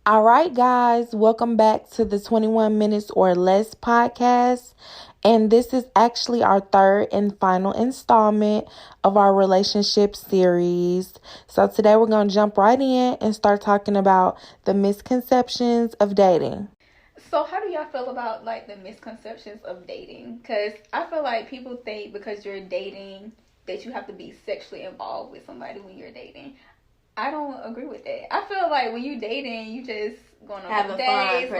All right, guys, welcome back to the 21 Minutes or Less podcast. And this is actually our third and final installment of our relationship series. So today we're going to jump right in and start talking about the misconceptions of dating. So how do y'all feel about the misconceptions of dating? Because I feel like people think because you're dating that you have to be sexually involved with somebody when you're dating. I don't agree with that. I feel like when you dating, you just going on dates,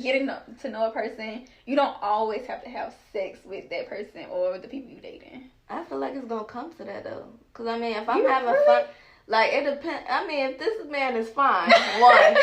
getting to know a person. You don't always have to have sex with that person or the people you dating. I feel like it's gonna come to that though. Cause I mean, if I'm having fun, it depends. I mean, if this man is fine, one.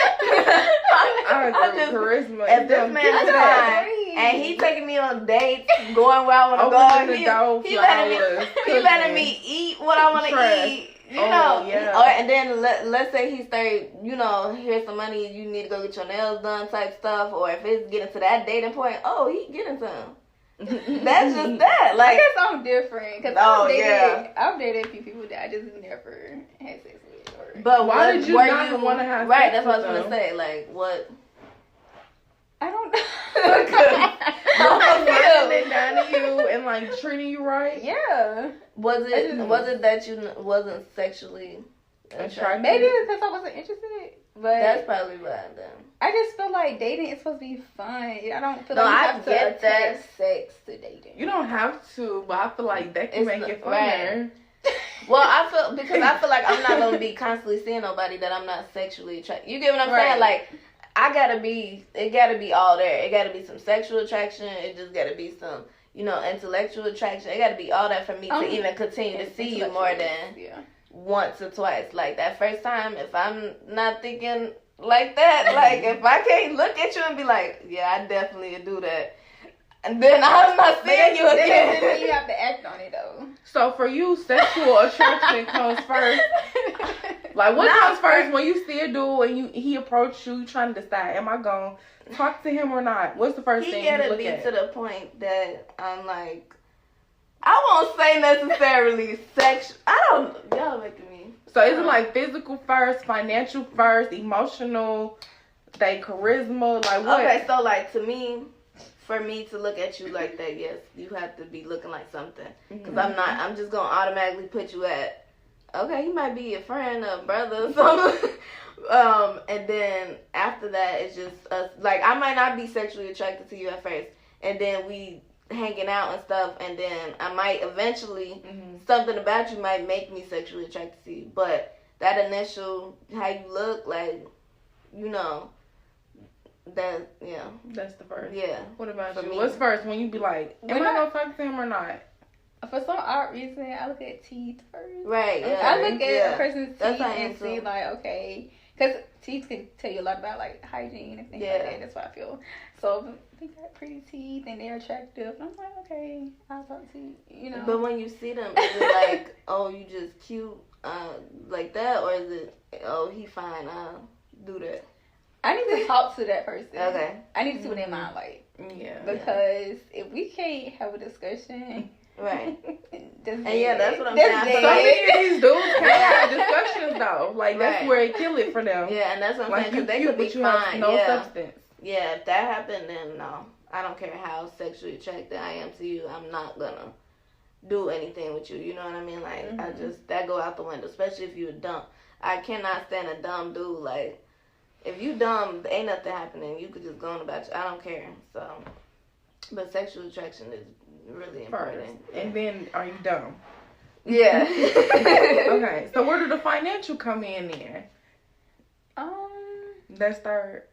Charisma. If this man is fine and he taking me on dates, going where I want to go, he letting me eat what I want to eat. And then let's say he started, here's some money, you need to go get your nails done type stuff, or if it's getting to that dating point, he getting some. That's just that. I guess I'm different because I've dated a few people that I just never had sex with. But why did you not want to have sex? Right, that's what I was gonna say. Like what? I don't know. They down to you and treating you right. Yeah. Was it that you wasn't sexually attracted? Maybe because I wasn't interested. But that's probably why then. I just feel like dating is supposed to be fun. I don't feel like you have to attach sex to dating. You don't have to, but I feel like that can make it funner. Right. Well, I feel like I'm not gonna be constantly seeing nobody that I'm not sexually attracted. You get what I'm saying? Like, it gotta be all there. It gotta be some sexual attraction. It just gotta be some, intellectual attraction. It gotta be all that for me to even continue to see you more than once or twice. Like that first time, if I'm not thinking like that, like if I can't look at you and be like, yeah, I definitely do that. And then I'm not seeing you again. Then you have to act on it though. So for you, sexual attraction comes first. Like what comes first when you see a dude and he approaches you trying to decide, am I gonna talk to him or not? What's the first thing you look at? He gotta be to the point that I'm like, I won't say necessarily sexual. Y'all making me. So is it like physical first, financial first, emotional, charisma, like what? Okay, so to me. For me to look at you like that, yes, you have to be looking like something. Because I'm just going to automatically put you at, okay, he might be a friend, a brother, or something. And then after that, it's just us. Like, I might not be sexually attracted to you at first. And then we hanging out and stuff. And then I might eventually, something about you might make me sexually attracted to you. But that initial, how you look, that's the first. Yeah. What about you? What's first when you be like, am I gonna talk to him or not? For some odd reason, I look at teeth first. Right. Yeah. I look at a person's teeth and see okay, because teeth can tell you a lot about hygiene and things like that. That's what I feel. So if they got pretty teeth and they're attractive, I'm like, okay, I'll talk to you. But when you see them, is it like, oh, you just cute, like that, or is it, oh, he fine, I'll do that? I need to talk to that person. Okay. I need to see what their mind like. Yeah. Because if we can't have a discussion. Right. That's what I'm saying. So many of these dudes can't have discussions though. Like that's where it kill it for them. Yeah, and that's what I'm saying. Because they could be you fine. Have no substance. Yeah, if that happened, then no. I don't care how sexually attracted I am to you. I'm not gonna do anything with you. You know what I mean? Like I just that go out the window. Especially if you're dumb. I cannot stand a dumb dude. Like. If you dumb, ain't nothing happening. You could just go on about you. I don't care. So, but sexual attraction is really important. First. And then, are you dumb? Yeah. Okay. So where do the financial come in there? That's third.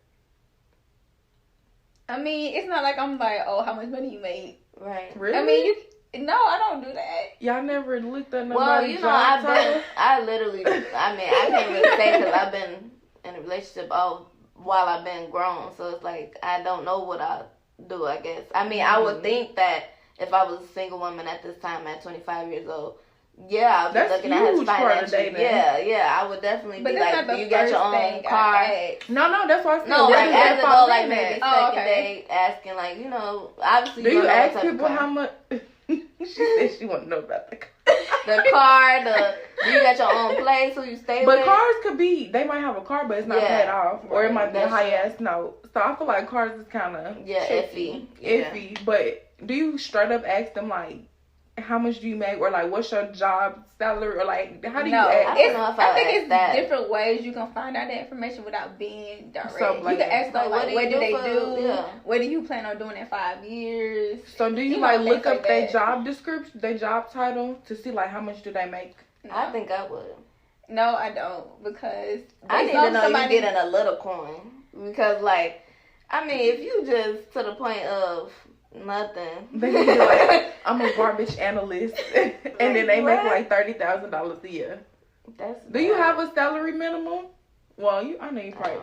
I mean, it's not like I'm like, oh, how much money you made? Right. Really? I mean, no, I don't do that. Y'all never looked at nobody. Well, I literally, I can't really say because I've been in a relationship while I've been grown, so it's like I don't know what I do. I guess I would think that if I was a single woman at this time at 25 years old, I'd be looking at his financial. I would definitely be like, do you got your own car? No, that's what I said. No, like as a go, like maybe second date, asking obviously. Do you ask people how much? She said she want to know about the car. the car, do you got your own place? Who you stay with? But cars could be, they might have a car, but it's not paid off, or it might be a high ass note. So I feel like cars is kind of iffy. But do you straight up ask them like, how much do you make, or like what's your job salary, or like how do you ask? I don't know if I think it's different ways you can find out that information without being direct. So, like, you can ask them like, what do they do? Yeah. What do you plan on doing in 5 years? So do you like look up their job description, their job title, to see like how much do they make? No. I think I would. No, I don't, because I need to know you getting a little coin, because like, I mean, if you just to the point of nothing. They be like, I'm a garbage analyst, and then they make like $30,000 a year. Do you have a salary minimum? Well, I know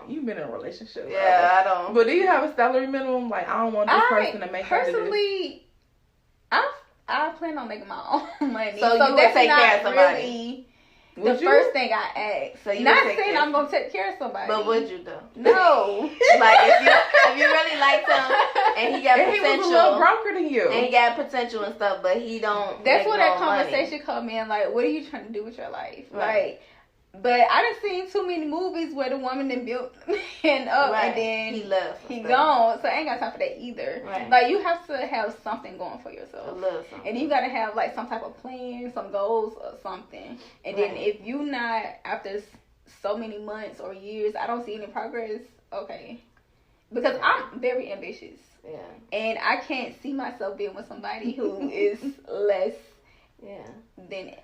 you've been in a relationship. Yeah, right? I don't. But do you have a salary minimum? Like, I don't want this person to make personally. I plan on making my own money, so you would take care of somebody. Really the first thing I ask. So you not saying I'm gonna take care of somebody. But would you though? No. Like if you really liked him and he got potential, he was a little broker than you, and he got potential and stuff, but he don't. That's where that conversation come in. Like, what are you trying to do with your life? Right. But I done seen too many movies where the woman then built and up and then he left. He gone. So I ain't got time for that either. Right. Like, you have to have something going for yourself. And you gotta have like some type of plan, some goals or something. And then if you not after so many months or years, I don't see any progress. Okay. Because I'm very ambitious. Yeah. And I can't see myself being with somebody who is less than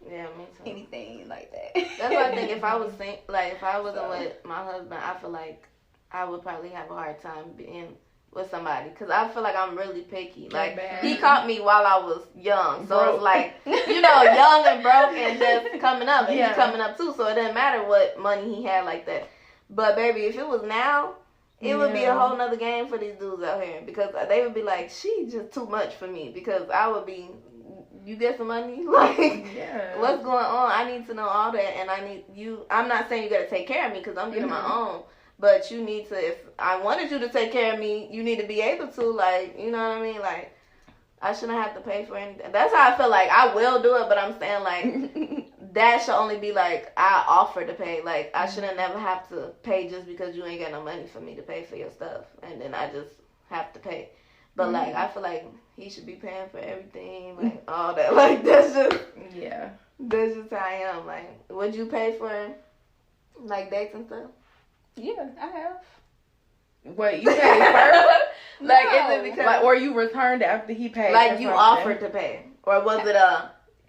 yeah, me too. Anything like that. That's why I think if I wasn't with my husband, I feel like I would probably have a hard time being with somebody, because I feel like I'm really picky. Like, he caught me while I was young, so it's like, young and broke and just coming up, and he's coming up too, so it didn't matter what money he had like that. But baby, if it was now, it would be a whole nother game for these dudes out here, because they would be like, she just too much for me, because I would be, you get some money? Like, what's going on? I need to know all that, and I need you. I'm not saying you got to take care of me, because I'm getting my own, but you need to, if I wanted you to take care of me, you need to be able to, like, you know what I mean? Like, I shouldn't have to pay for anything. That's how I feel like I will do it, but I'm saying, like, that should only be, like, I offer to pay. Like, I shouldn't never have to pay just because you ain't got no money for me to pay for your stuff, and then I just have to pay. But, like, I feel like he should be paying for everything, like, all that. Like, that's just how I am. Like, would you pay for, like, dates and stuff? Yeah, I have. What, you paid first? Like, is it because... Like, or you returned after he paid? Like, you offered to pay. Or was it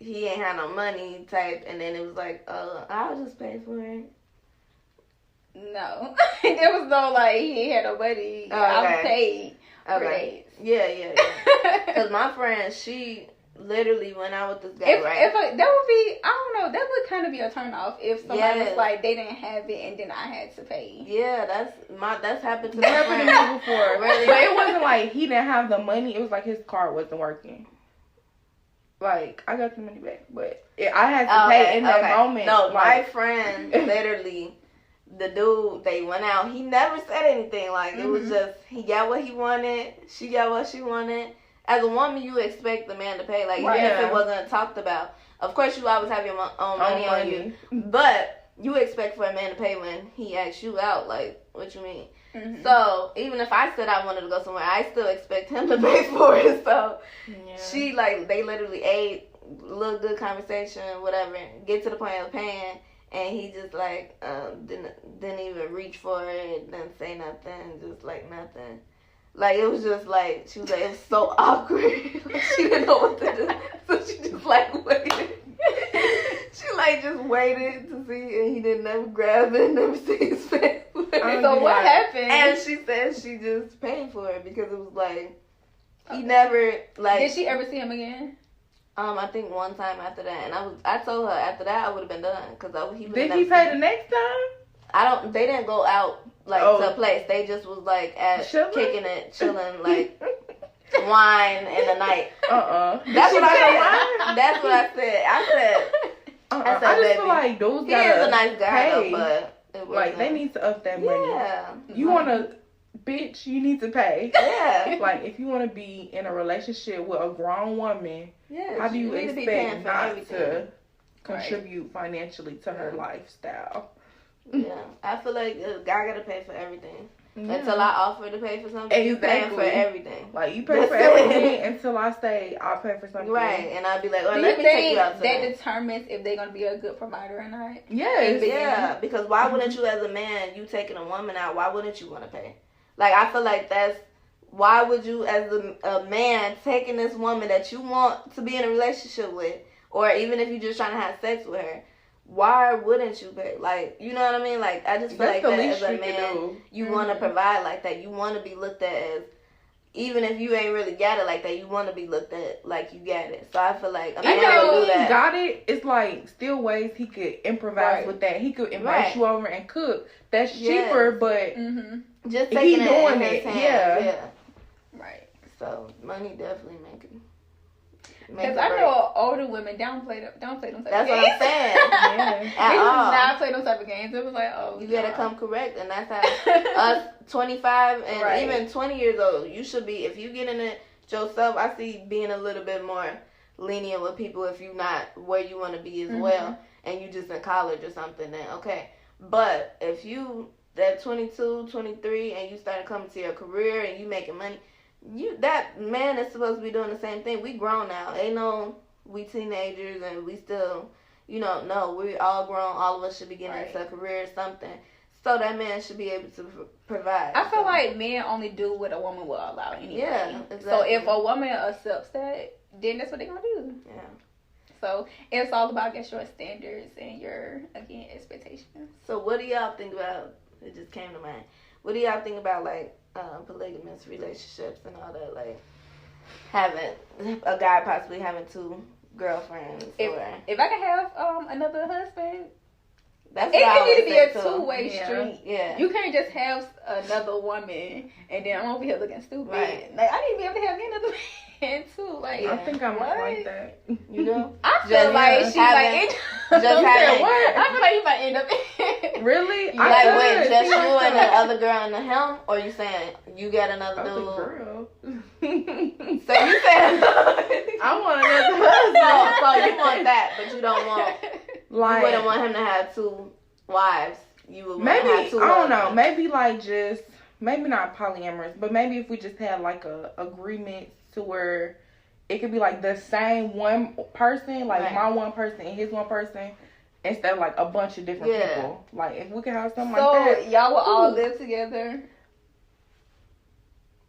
he ain't had no money type, and then it was like, I'll just pay for it? No. There was no, like, he ain't had no money. I paid. Okay. Yeah. Because my friend, she literally went out with this guy, right? That would be, I don't know, that would kind of be a turn off if somebody was like, they didn't have it and then I had to pay. Yeah, that's happened to me before. Really? But it wasn't like he didn't have the money. It was like his card wasn't working. Like, I got the money back, but I had to pay in that moment. No, my friend literally... The dude, they went out. He never said anything. Like, it was just, he got what he wanted. She got what she wanted. As a woman, you expect the man to pay. Like, even if it wasn't talked about. Of course, you always have your own money on you. But you expect for a man to pay when he asks you out. Like, what you mean? So, even if I said I wanted to go somewhere, I still expect him to pay for it. So, she, like, they literally ate, little good conversation, whatever. Get to the point of paying. And he just, like, didn't even reach for it, didn't say nothing, just, like, nothing. Like, it was just, like, she was like, it was so awkward. Like, she didn't know what to do. So she just, like, waited. She, like, just waited to see, and he didn't ever grab it, never see his face. So what happened? And she said she just paid for it because it was, like, he never, like... Did she ever see him again? I think one time after that, and I told her after that I would have been done, because Did he pay the next time? They didn't go out to a place. They just was like kicking it, chilling, like wine in the night. That's what I said. I said, I just feel like those guys. He is a nice guy though, but like they need to up that money. Yeah. You wanna bitch, you need to pay. Yeah. Like, if you want to be in a relationship with a grown woman, how do you need to be paying expect for not everything. to contribute financially to her lifestyle? Yeah, I feel like a guy gotta pay for everything. Until I offer to pay for something, you Exactly. paying for everything. Like, you pay for everything until I say I'll pay for something. Right, and I'll be like, well, Do let you me take you out think to that determines if they're gonna be a good provider or not? Yes. Yeah, because why wouldn't you, as a man, you taking a woman out, why wouldn't you want to pay? Like, I feel like why would you, as a man, taking this woman that you want to be in a relationship with, or even if you're just trying to have sex with her, why wouldn't you pay? Like, you know what I mean? Like, I just feel That's like the that least as a you can man, do. you want to provide like that. You want to be looked at as, even if you ain't really got it like that, you want to be looked at like you got it. So I feel like a man Even will though do he that. got it, it's like still ways he could improvise with that. He could invite you over and cook. That's cheaper, but just he taking doing it. it. Yeah. Right. So money definitely make it. Because I know older women don't play them type That's of what games. I'm saying. Yeah. They At do all. not play those type of games. It was like, oh, You gotta come correct, and that's how us 25 and even 20 years old, you should be. If you get in it yourself, I see being a little bit more lenient with people if you're not where you want to be as well, and you just in college or something, then okay. But if you at 22, 23, and you start coming to your career and you making money, that man is supposed to be doing the same thing. We grown now. Ain't no we teenagers and we still, no, we all grown. All of us should be getting into a career or something. So that man should be able to provide. I feel like men only do what a woman will allow anyway. Yeah, exactly. So if a woman accepts that, then that's what they're going to do. Yeah. So it's all about, I guess, your standards and your, again, expectations. So what do y'all think about, it just came to mind, what do y'all think about, like, polygamous relationships and all that, like, having, a guy possibly having 2 girlfriends? If I could have another husband, that's it what need to be a too. two-way street. Yeah. You can't just have another woman and then I'm over here looking stupid. Right. Like, I need to be able to have another man too. Like, I think I'm what? like that. You know? I feel like she's like, I feel like you might end up. Really? Like, wait, just you and the other girl and him? Or you saying you got another dude? Girl. So you saying I want another husband. So you want that, but you don't want, like, you wouldn't want him to have 2 wives. You would maybe, have 2 I don't know, husbands. maybe like just, maybe not polyamorous, but maybe if we just had like a agreement to where it could be like the same one person, like my one person and his one person, instead of like a bunch of different people. Like, if we could have something like that. So y'all will all live together?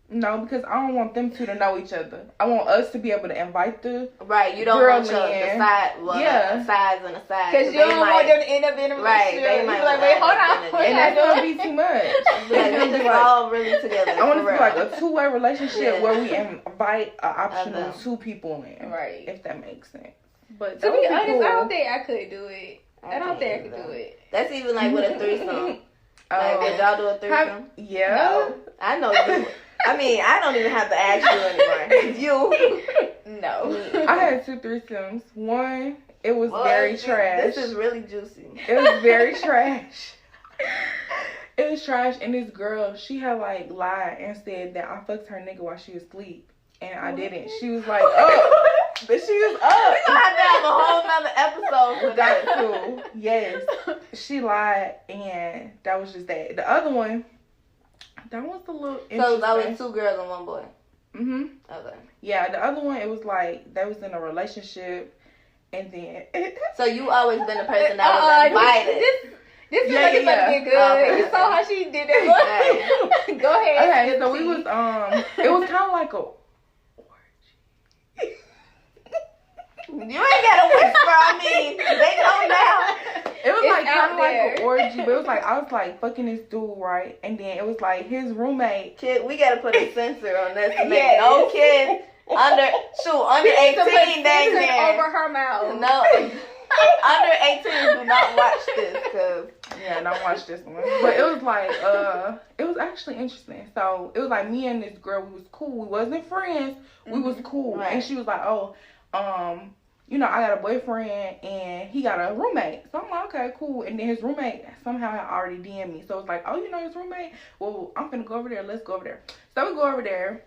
No, because I don't want them 2 to know each other. I want us to be able to invite the you don't girl want the in. side, a sides and a side. Because you don't want them to end up in a relationship. Right, they might be like, wait, hold on. and that's going to be too much. It's just all really together. I want it to be like a 2-way relationship where we invite an optional 2 people in. Right. If that makes sense. But to be honest, cool. I don't think I could do it. I don't think I could do it. That's even like with a threesome. Like, would y'all do a threesome? Yeah. No. I know you. I mean, I don't even have to ask you anymore. You. No. I had 2 threesomes. One, it was very trash. This is really juicy. It was very trash. It was trash, and this girl, she had like lied and said that I fucked her nigga while she was asleep, and I didn't. She was like, oh, but she was up. We gonna have to have a whole nother episode for That that. too. Yes. She lied, and that was just that. The other one, that was a little interesting. So that was 2 girls and 1 boy. Mhm. Okay. Yeah, the other one, it was like they was in a relationship, and then. So you always been the person that was invited. This is like it's about to get good. Okay. You saw how she did it. Go ahead. Okay, so we was it was kind of like a. You ain't gotta whisper. I mean, they know now. It was It's like kind out of like there. an orgy, but it was like I was like fucking this dude, right? And then it was like his roommate. Kid, we gotta put a censor on this to make Yes. no kids under 18 days there. Over her mouth. No, under 18 do not watch this, cause Yeah, don't watch this one. But it was like it was actually interesting. So it was like me and this girl, we was cool. We wasn't friends. We was cool. Right. And she was like, oh, you know, I got a boyfriend and he got a roommate. So I'm like, okay, cool. And then his roommate somehow had already DM'd me. So it's like, oh, you know his roommate? Well, I'm finna go over there. Let's go over there. So we go over there.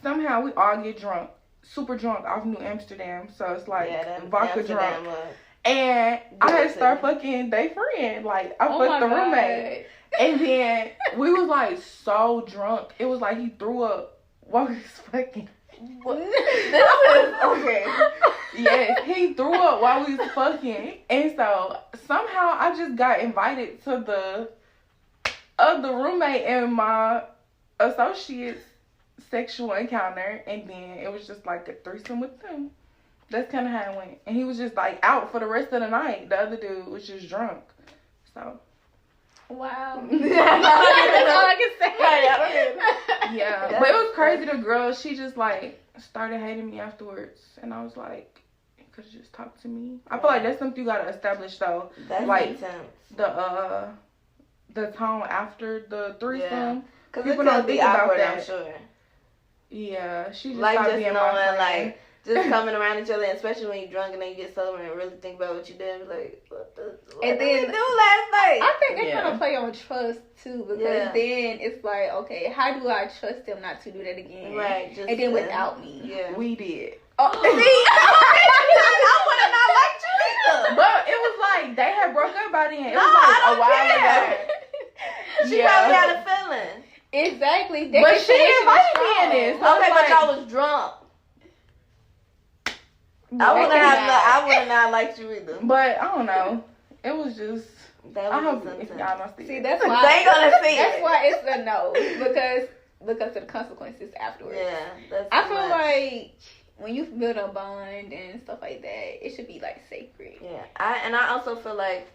Somehow we all get drunk. Super drunk off New Amsterdam. So it's like vodka drunk. And I had to start fucking their friend. Like, I fucked the roommate. And then we was like so drunk. It was like he threw up while we was fucking. What? This is okay. Yes, he threw up while we was fucking. And so somehow I just got invited to the other roommate and my associate's sexual encounter. And then it was just like a threesome with them. That's kind of how it went. And he was just like out for the rest of the night. The other dude was just drunk. So. Wow. That's all I can say. Yeah. But it was crazy. The girl, she just like started hating me afterwards. And I was like, you could have just talked to me. I feel like that's something you gotta establish though. That like, makes sense. The tone after the threesome. Yeah. Cause people don't think awkward, about that. I'm sure. Yeah, she just like stopped just being knowing my friend. like just coming around each other, especially when you're drunk and then you get sober and really think about what you did. Like, what did we do last night? I think they kind of play on trust too, because then it's like, okay, how do I trust them not to do that again? Right. And then without me. Yeah. We did. Oh, see, I would have not liked you either. But it was like they had broke up by then. It No, was like I don't a while care. ago. She probably had a feeling. Exactly. But she invited me in this. So okay, but y'all was drunk. I would have not liked you either. But I don't know. It was just. That I was hope if y'all don't see. See, that's why they gonna see that's it. why it's a no, because of the consequences afterwards. Yeah, I feel like when you build a bond and stuff like that, it should be like sacred. Yeah, I also feel like,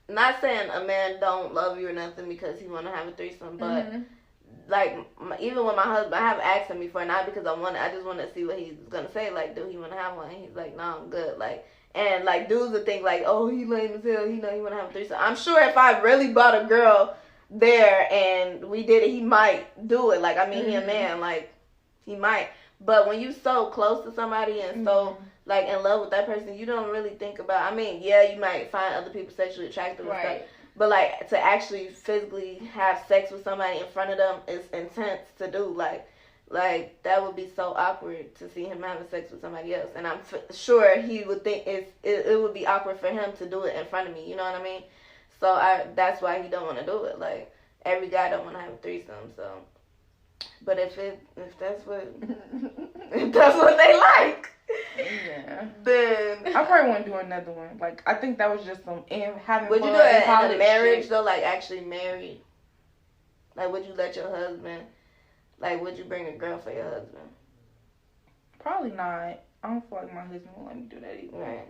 not saying a man don't love you or nothing because he want to have a threesome, but like even with my husband, I have asked him before, not because I just want to see what he's gonna say. Like, do he want to have one? And he's like, no, I'm good. Like, and like dudes would think like, oh, he lame as hell. He know he want to have a threesome. I'm sure if I really brought a girl there and we did it, he might do it. Like, I mean, he a man, like he might. But when you so close to somebody and so like in love with that person, you don't really think about. I mean, yeah, you might find other people sexually attractive and stuff, but like to actually physically have sex with somebody in front of them is intense to do. Like that would be so awkward to see him having sex with somebody else, and I'm sure he would think it would be awkward for him to do it in front of me. You know what I mean? So that's why he don't want to do it. Like every guy don't want to have a threesome. So, but if that's what they like. Yeah. Then I probably wouldn't do another one. Like I think that was just some having would fun. you do it in a marriage shit. though? Like actually married? Like would you let your husband? Like would you bring a girl for your husband? Probably not. I don't feel like my husband will let me do that either. Right.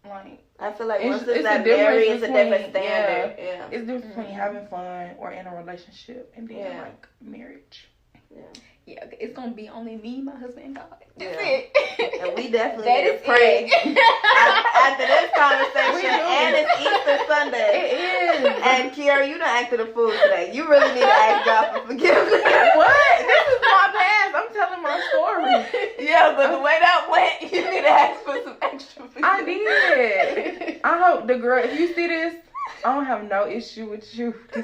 Like I feel like once it's that married, it's a different standard. Yeah. It's different between having fun or in a relationship and then like marriage. Yeah, it's gonna be only me, my husband, and God. That's it. And we definitely that need to pray after this conversation. And it's Easter Sunday. It is. And Kiara, you done acted a fool today. You really need to ask God for forgiveness. What? This is my past. I'm telling my story. Yeah, but the way that went, you need to ask for some extra forgiveness. I did. I hope the girl, if you see this, I don't have no issue with you. No,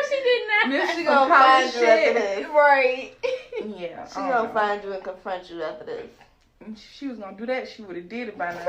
she did not. This she gonna find you after this. Right. Yeah. She gonna find you and confront you after this. If she was gonna do that, she would have did it by now.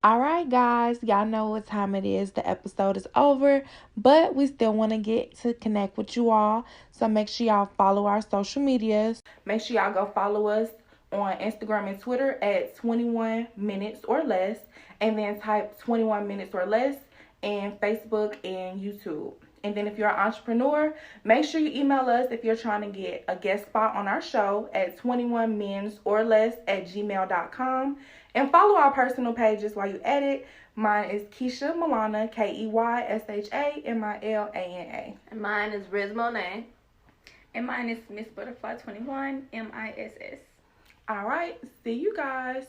All right, guys. Y'all know what time it is. The episode is over, but we still want to get to connect with you all. So make sure y'all follow our social medias. Make sure y'all go follow us on Instagram and Twitter at 21 minutes or less, and then type 21 minutes or less in Facebook and YouTube. And then if you're an entrepreneur, make sure you email us if you're trying to get a guest spot on our show at 21mensorless@gmail.com. And follow our personal pages while you edit. Mine is Keisha Milana, KeyshaMilana. And mine is Riz Monet. And mine is Miss Butterfly 21, MISS. All right. See you guys.